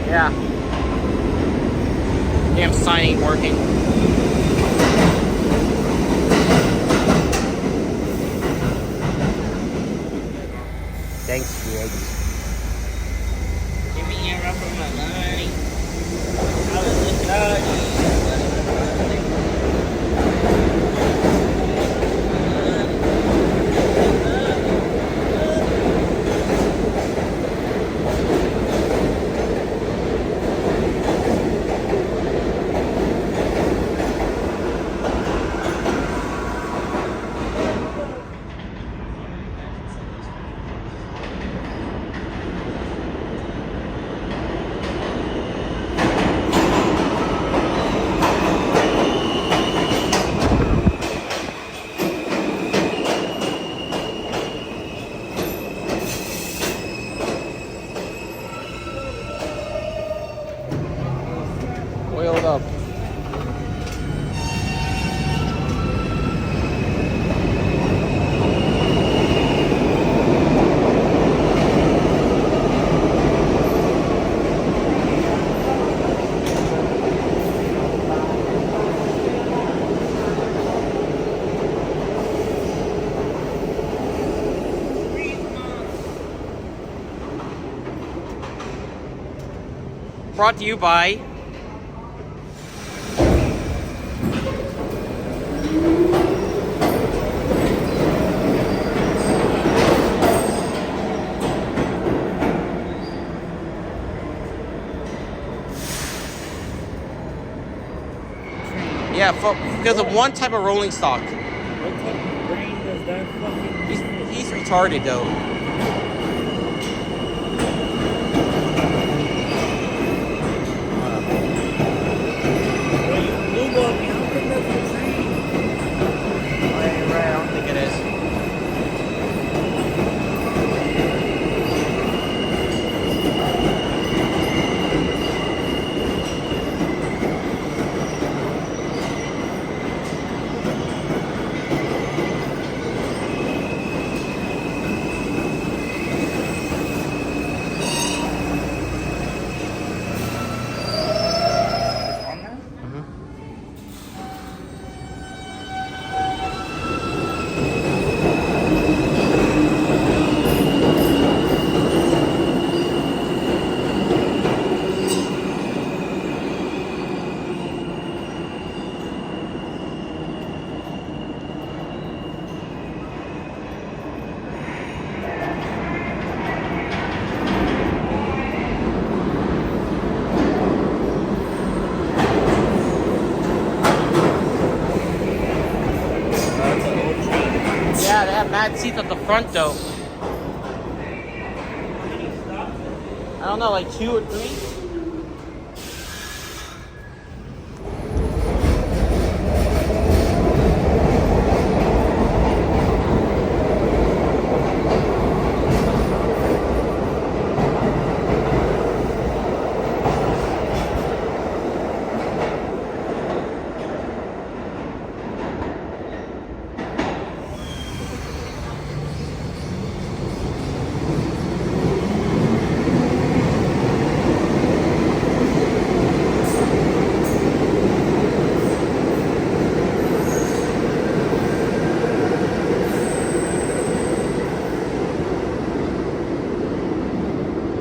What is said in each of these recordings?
Yeah. Damn sign ain't working. Thanks, Griggs. Give me a rub on my line. I was looking at Oiled up. Brought to you by because of one type of rolling stock. what type of brain does that fucking... He's retarded though. Well, you blue ball me. I don't think that's the train. Right, I don't think it is. On that? That's an old train. Yeah, they have mad seats at the front though. Any stops? I don't know, like 2 or 3?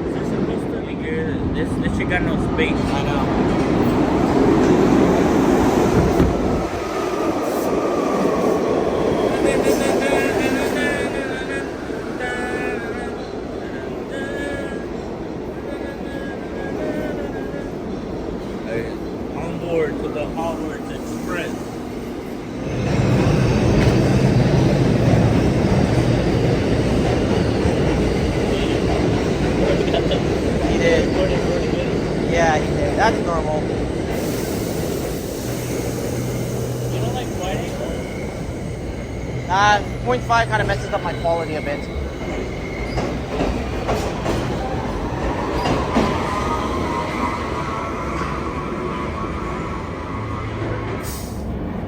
Is this supposed to be good? This shit got no space. I know. On board to the Hogwarts Express. He did. Yeah, he did. That's normal. You don't like wide angle? 0.5 kind of messes up my quality a bit.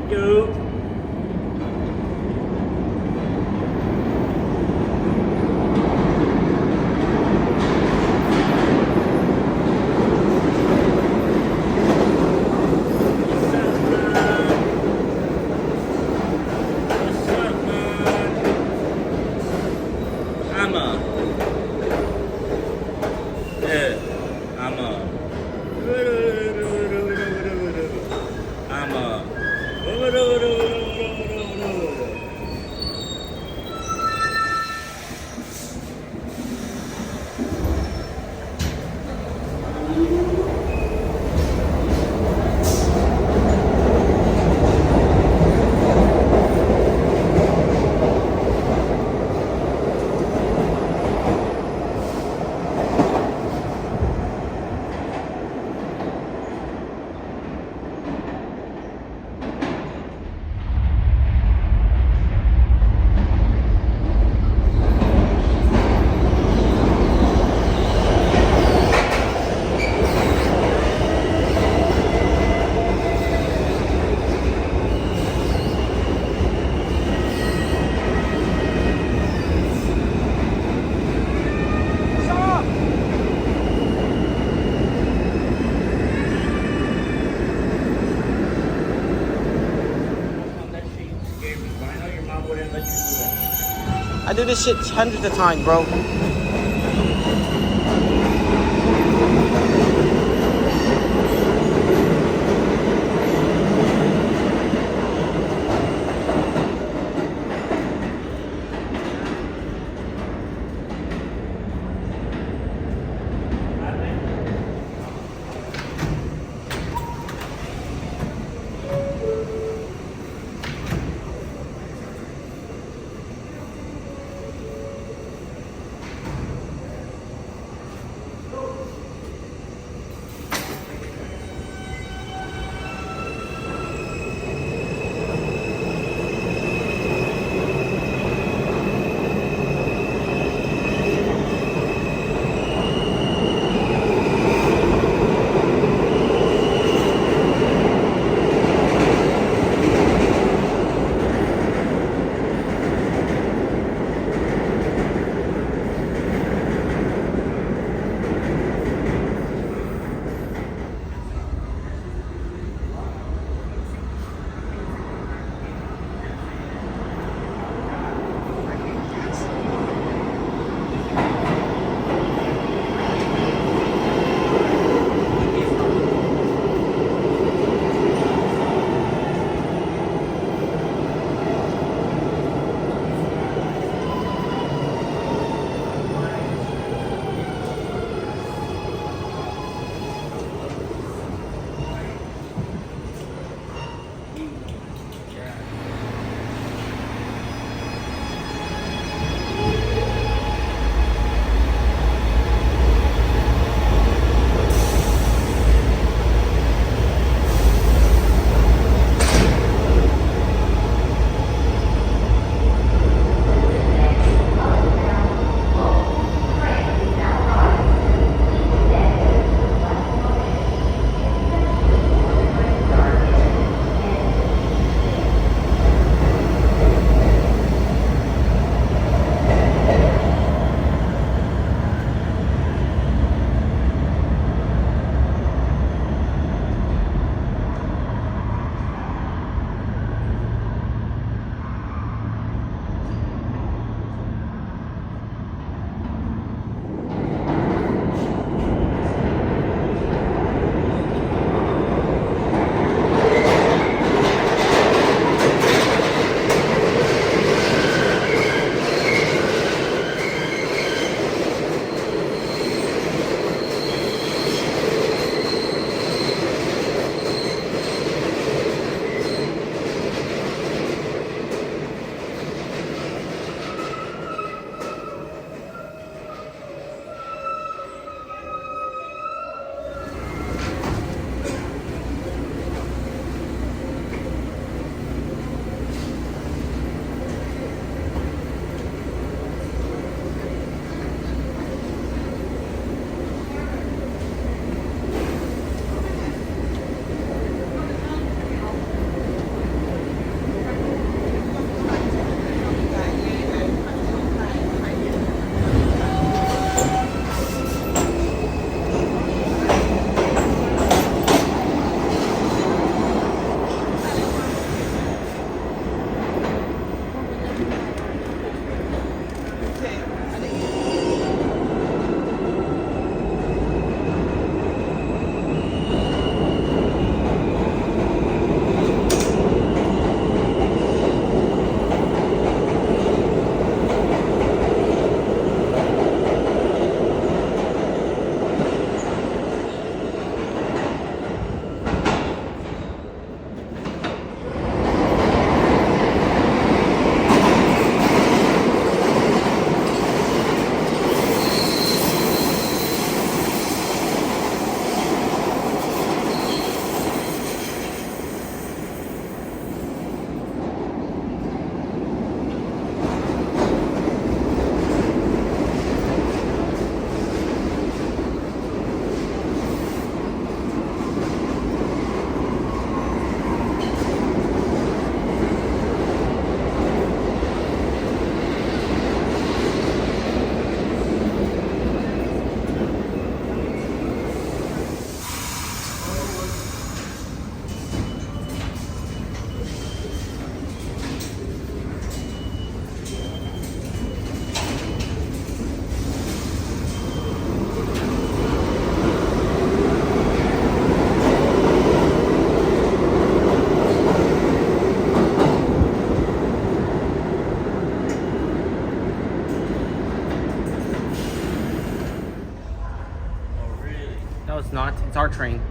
Yo. do this shit hundreds of times, bro. No, it's not. It's our train.